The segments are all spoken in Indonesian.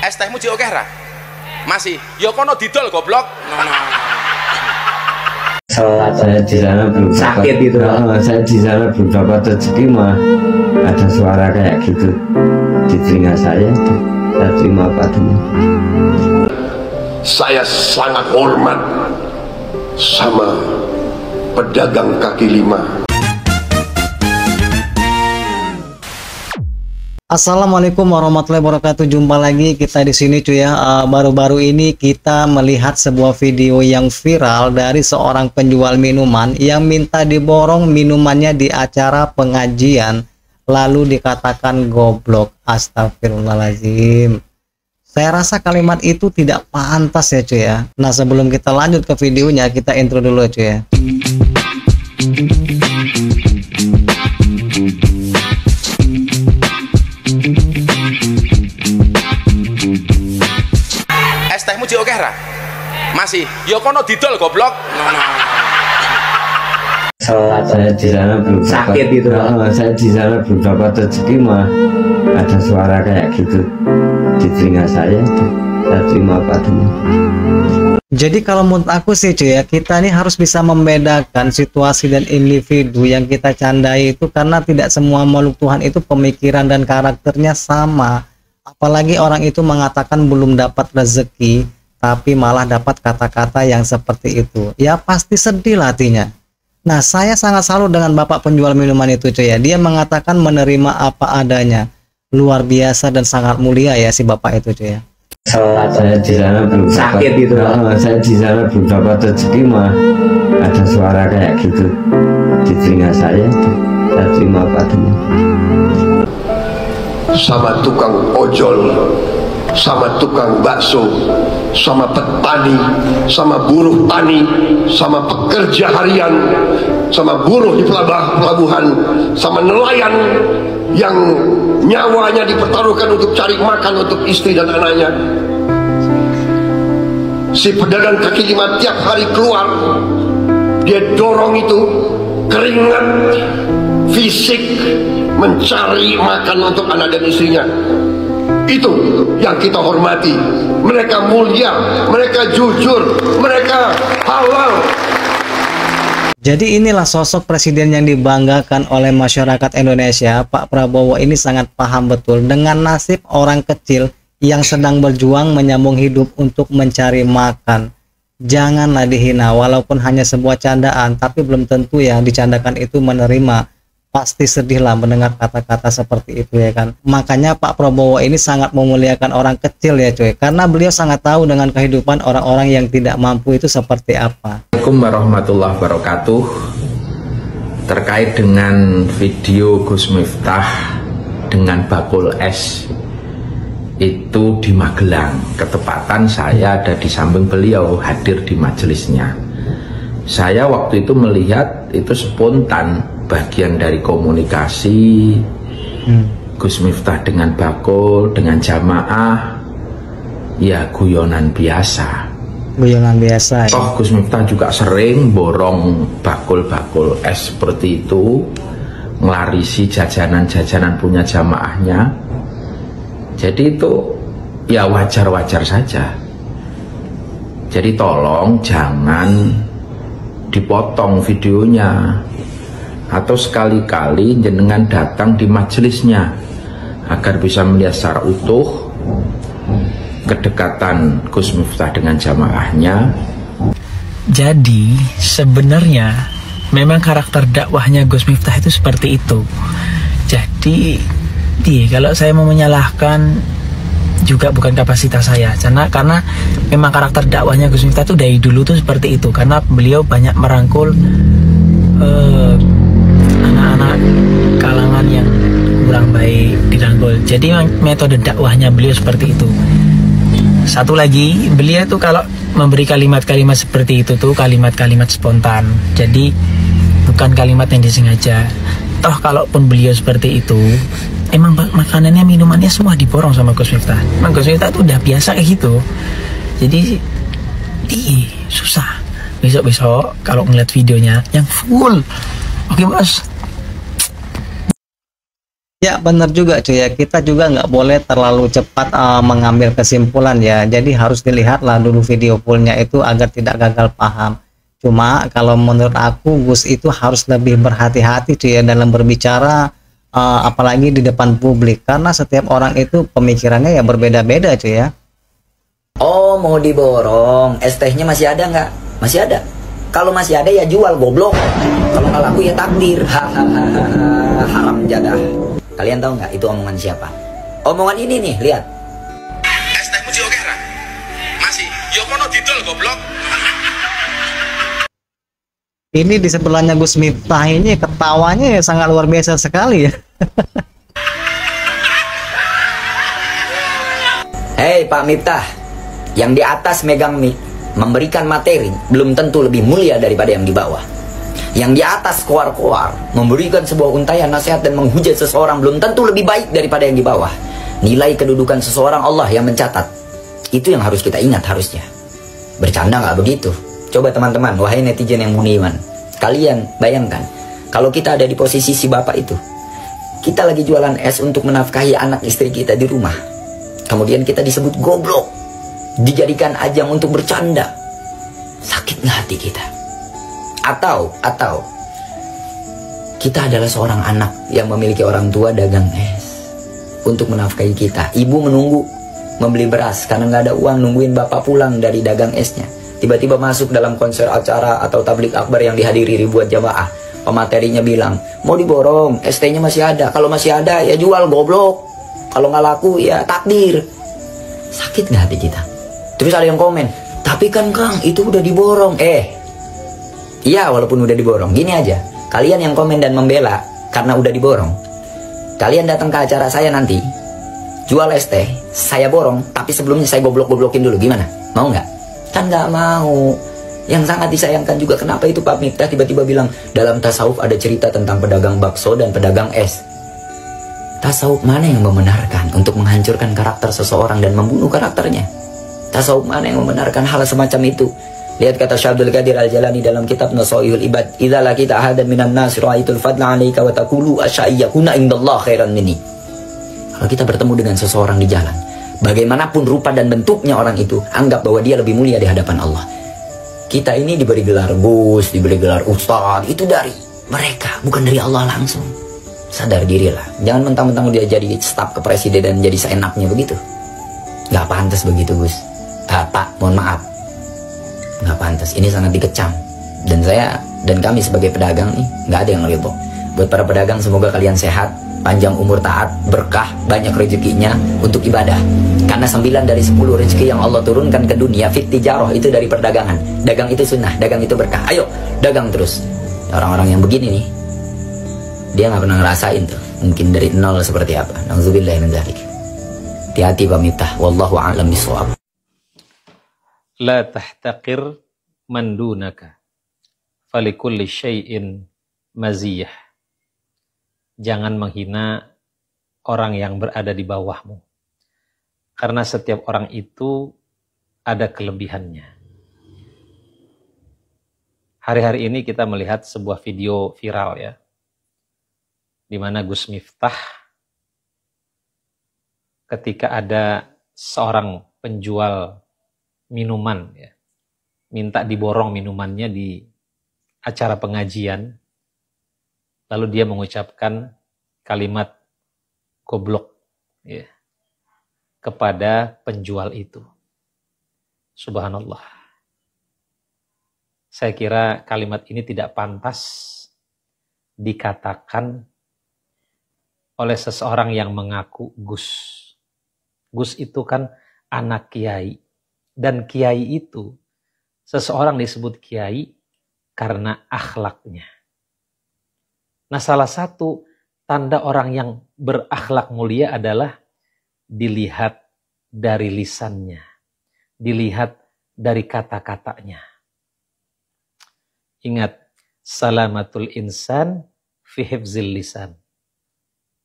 Es tehmu cik oke ra? Masih. Ya kono didol goblok. Saat saya di sana belum sakit itu. Saya di sana belum dapat rezeki mah ada suara kayak gitu di telinga saya terima apa adanya. Saya sangat hormat sama pedagang kaki lima. Assalamualaikum warahmatullahi wabarakatuh. Jumpa lagi kita di sini cuy ya. Baru-baru ini kita melihat sebuah video yang viral dari seorang penjual minuman yang minta diborong minumannya di acara pengajian, lalu dikatakan goblok. Astagfirullahaladzim. Saya rasa kalimat itu tidak pantas ya cuy ya. Nah, sebelum kita lanjut ke videonya, kita intro dulu cuy ya. Es tehmu cik oke ra? Masih. Ya kono didol goblok. Saat saya di sana belum sakit itu. Saya di sana belum dapat rezeki mah ada suara kayak gitu di telinga saya terima apa adanya. Jadi kalau menurut aku sih cuy ya, kita ini harus bisa membedakan situasi dan individu yang kita candai itu, karena tidak semua makhluk Tuhan itu pemikiran dan karakternya sama. Apalagi orang itu mengatakan belum dapat rezeki tapi malah dapat kata-kata yang seperti itu, ya pasti sedih lah hatinya. Nah, saya sangat salut dengan bapak penjual minuman itu cuy ya. Dia mengatakan menerima apa adanya. Luar biasa dan sangat mulia ya si bapak itu cuy ya. Saat saya di sana belum sakit itu. Saya di sana belum dapat rezeki mah ada suara kayak gitu di telinga saya terima apa adanya. Sama tukang ojol, sama tukang bakso, sama petani, sama buruh tani, sama pekerja harian, sama buruh di pelabuhan, sama nelayan yang nyawanya dipertaruhkan untuk cari makan untuk istri dan anaknya. Si pedagang kaki lima tiap hari keluar, dia dorong itu keringat fisik mencari makan untuk anak dan istrinya. Itu yang kita hormati. Mereka mulia, mereka jujur, mereka halal. Jadi inilah sosok presiden yang dibanggakan oleh masyarakat Indonesia. Pak Prabowo ini sangat paham betul dengan nasib orang kecil yang sedang berjuang menyambung hidup untuk mencari makan. Janganlah dihina, walaupun hanya sebuah candaan, tapi belum tentu yang dicandakan itu menerima. Pasti sedih lah mendengar kata-kata seperti itu ya kan. Makanya Pak Prabowo ini sangat memuliakan orang kecil ya cuy, karena beliau sangat tahu dengan kehidupan orang-orang yang tidak mampu itu seperti apa. Assalamualaikum warahmatullahi wabarakatuh. Terkait dengan video Gus Miftah dengan bakul es itu di Magelang, ketepatan saya ada di samping beliau, hadir di majelisnya. Saya waktu itu melihat itu spontan, bagian dari komunikasi Gus Miftah dengan bakul, dengan jamaah, ya guyonan biasa. Guyonan biasa ya. Toh Gus Miftah juga sering borong bakul-bakul es seperti itu, ngelarisi jajanan-jajanan punya jamaahnya. Jadi itu ya wajar-wajar saja. Jadi tolong jangan dipotong videonya, atau sekali-kali jenengan datang di majelisnya agar bisa melihat secara utuh kedekatan Gus Miftah dengan jamaahnya. Jadi sebenarnya memang karakter dakwahnya Gus Miftah itu seperti itu. Jadi kalau saya mau menyalahkan juga bukan kapasitas saya, karena memang karakter dakwahnya Gus Miftah itu dari dulu tuh seperti itu, karena beliau banyak merangkul anak-anak kalangan yang kurang baik dirangkul. Jadi metode dakwahnya beliau seperti itu. Satu lagi, beliau tuh kalau memberi kalimat-kalimat seperti itu tuh kalimat-kalimat spontan, jadi bukan kalimat yang disengaja. Toh kalaupun beliau seperti itu, emang makanannya, minumannya semua diborong sama Gus Miftah. Emang Gus Miftah tuh udah biasa kayak gitu. Jadi susah. Besok-besok kalau ngeliat videonya yang full, oke bos, Ya benar juga cuy ya, kita juga nggak boleh terlalu cepat mengambil kesimpulan ya, jadi harus dilihatlah dulu video fullnya itu agar tidak gagal paham. Cuma kalau menurut aku Gus itu harus lebih berhati-hati cuy ya dalam berbicara, apalagi di depan publik, karena setiap orang itu pemikirannya ya berbeda-beda cuy ya. Oh, mau diborong, es tehnya masih ada nggak? Masih ada. Kalau masih ada ya jual, goblok. Kalau nggak laku ya takdir. Hahaha, haram jadah. Kalian tahu nggak itu omongan siapa? Omongan ini nih, lihat. Es tehmu Ci Oke ra? Masih. Yo kono didol goblok. Ini di sebelahnya Gus Miftah ini ketawanya ya sangat luar biasa sekali ya. Hei Pak Miftah, yang di atas megang mic, memberikan materi belum tentu lebih mulia daripada yang di bawah. Yang di atas koar-koar, memberikan sebuah untayan nasihat dan menghujat seseorang belum tentu lebih baik daripada yang di bawah. Nilai kedudukan seseorang Allah yang mencatat. Itu yang harus kita ingat harusnya. Bercanda nggak begitu? Coba teman-teman, wahai netizen yang budiman, kalian bayangkan kalau kita ada di posisi si bapak itu. Kita lagi jualan es untuk menafkahi anak istri kita di rumah. Kemudian kita disebut goblok, dijadikan ajang untuk bercanda. Sakit nggak hati kita? Atau kita adalah seorang anak yang memiliki orang tua dagang es untuk menafkahi kita. Ibu menunggu membeli beras karena nggak ada uang, nungguin bapak pulang dari dagang esnya. Tiba-tiba masuk dalam konser acara atau tablik akbar yang dihadiri ribuan jamaah. Pematerinya bilang, mau diborong, ST-nya masih ada. Kalau masih ada ya jual, goblok. Kalau nggak laku ya takdir. Sakit nggak hati kita? Terus ada yang komen, tapi kan Kang itu udah diborong. Iya, walaupun udah diborong. Gini aja, kalian yang komen dan membela karena udah diborong, kalian datang ke acara saya nanti, jual ST, saya borong, tapi sebelumnya saya goblok-goblokin dulu, gimana? Mau nggak? Kan nggak mau. Yang sangat disayangkan juga, kenapa itu Pak Miftah tiba-tiba bilang, dalam tasawuf ada cerita tentang pedagang bakso dan pedagang es. Tasawuf mana yang membenarkan untuk menghancurkan karakter seseorang dan membunuh karakternya? Tasawuf mana yang membenarkan hal semacam itu? Lihat kata Syekh Abdul Qadir Al-Jalani dalam kitab Nasaihul Ibad, "Idza laqita ahadan minan nas ra'aitul fadla 'alaika wa taqulu asya'iyakuna indallah khairan minni." Kalau kita bertemu dengan seseorang di jalan, bagaimanapun rupa dan bentuknya orang itu, anggap bahwa dia lebih mulia di hadapan Allah. Kita ini diberi gelar Gus, diberi gelar Ustaz, itu dari mereka, bukan dari Allah langsung. Sadar dirilah. Jangan mentang-mentang dia jadi staf kepresiden jadi seenaknya begitu. Gak pantas begitu, Gus. Pak, mohon maaf. Nggak pantas, ini sangat dikecam. Dan saya dan kami sebagai pedagang nih nggak ada yang ridho. Buat para pedagang, semoga kalian sehat, panjang umur, taat, berkah, banyak rezekinya untuk ibadah. Karena 9 dari 10 rezeki yang Allah turunkan ke dunia fit tijarah itu dari perdagangan. Dagang itu sunnah, dagang itu berkah. Ayo dagang terus. Orang-orang yang begini nih, dia nggak pernah ngerasain tuh, mungkin dari nol seperti apa. Nauzubillah min dzalik. Hati-hati Pak Miftah, wallahu a'lam bishawab. La tahtaqir man dunaka falikulli syai'in maziyah. Jangan menghina orang yang berada di bawahmu, karena setiap orang itu ada kelebihannya. Hari-hari ini kita melihat sebuah video viral ya, di mana Gus Miftah ketika ada seorang penjual minuman ya, minta diborong minumannya di acara pengajian, lalu dia mengucapkan kalimat goblok ya kepada penjual itu. Subhanallah. Saya kira kalimat ini tidak pantas dikatakan oleh seseorang yang mengaku Gus. Gus itu kan anak kiai. Dan kiai itu, seseorang disebut kiai karena akhlaknya. Nah, salah satu tanda orang yang berakhlak mulia adalah dilihat dari lisannya, dilihat dari kata-katanya. Ingat, salamatul insan fi hifzil lisan.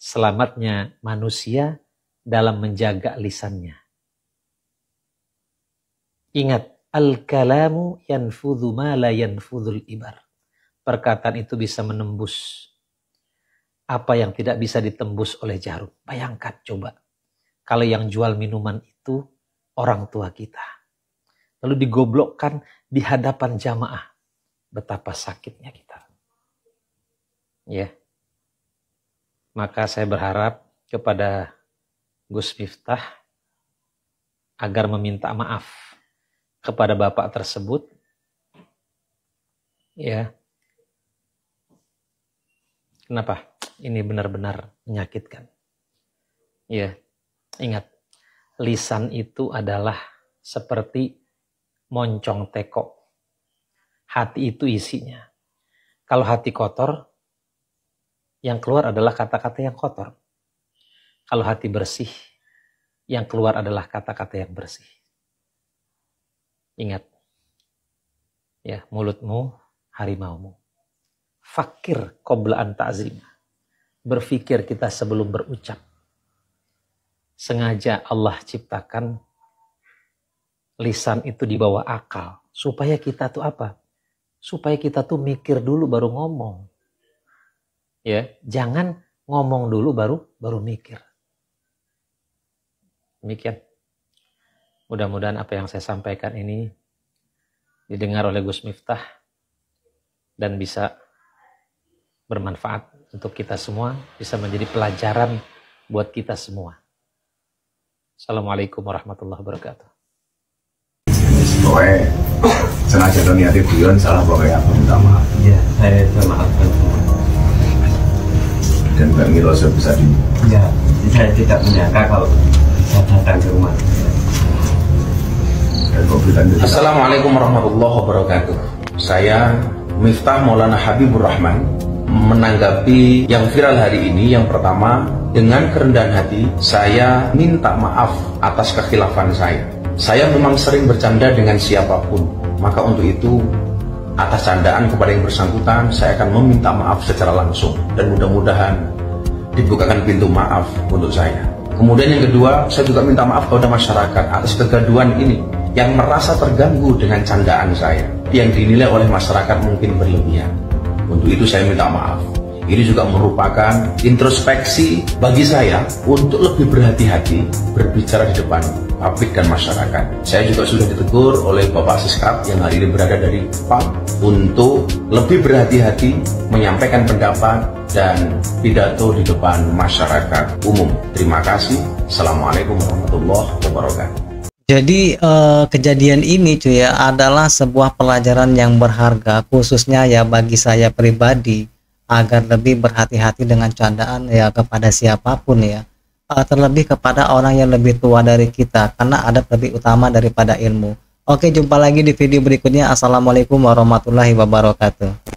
Selamatnya manusia dalam menjaga lisannya. Ingat, al-kalamu yanfudhu ma la yanfudhul ibar. Perkataan itu bisa menembus apa yang tidak bisa ditembus oleh jarum. Bayangkan coba, kalau yang jual minuman itu orang tua kita, lalu digoblokkan di hadapan jamaah, betapa sakitnya kita. Ya, maka saya berharap kepada Gus Miftah agar meminta maaf kepada bapak tersebut. Ya, kenapa? Ini benar-benar menyakitkan. Ya, ingat, lisan itu adalah seperti moncong teko. Hati itu isinya. Kalau hati kotor, yang keluar adalah kata-kata yang kotor. Kalau hati bersih, yang keluar adalah kata-kata yang bersih. Ingat, ya, mulutmu harimaumu. Fakir qabla an ta'zim. Berpikir kita sebelum berucap. Sengaja Allah ciptakan lisan itu di bawah akal. Supaya kita tuh apa? Supaya kita tuh mikir dulu baru ngomong. Ya, jangan ngomong dulu baru mikir. Demikian. Mudah-mudahan apa yang saya sampaikan ini didengar oleh Gus Miftah dan bisa bermanfaat untuk kita semua, bisa menjadi pelajaran buat kita semua. Assalamualaikum warahmatullahi wabarakatuh. Pokoknya sengaja niatnya Dion salah pokoknya aku minta maaf. Ya, saya memaafkan semua. Dan Mbak Miroso bisa di. Ya, saya tidak menyangka kalau bisa datang ke rumah. Assalamualaikum warahmatullahi wabarakatuh. Saya Miftah Maulana Habibur Rahman menanggapi yang viral hari ini. Yang pertama, dengan kerendahan hati saya minta maaf atas kekhilafan saya. Saya memang sering bercanda dengan siapapun, maka untuk itu atas candaan kepada yang bersangkutan saya akan meminta maaf secara langsung dan mudah-mudahan dibukakan pintu maaf untuk saya. Kemudian yang kedua, saya juga minta maaf kepada masyarakat atas kegaduhan ini yang merasa terganggu dengan candaan saya yang dinilai oleh masyarakat mungkin berlebihan. Untuk itu saya minta maaf. Ini juga merupakan introspeksi bagi saya untuk lebih berhati-hati berbicara di depan publik dan masyarakat. Saya juga sudah ditegur oleh Bapak Siskap yang hari ini berada dari PAM untuk lebih berhati-hati menyampaikan pendapat dan pidato di depan masyarakat umum. Terima kasih. Assalamualaikum warahmatullahi wabarakatuh. Jadi kejadian ini cuy ya adalah sebuah pelajaran yang berharga, khususnya ya bagi saya pribadi, agar lebih berhati-hati dengan candaan ya kepada siapapun ya, terlebih kepada orang yang lebih tua dari kita, karena adab lebih utama daripada ilmu. Oke, jumpa lagi di video berikutnya. Assalamualaikum warahmatullahi wabarakatuh.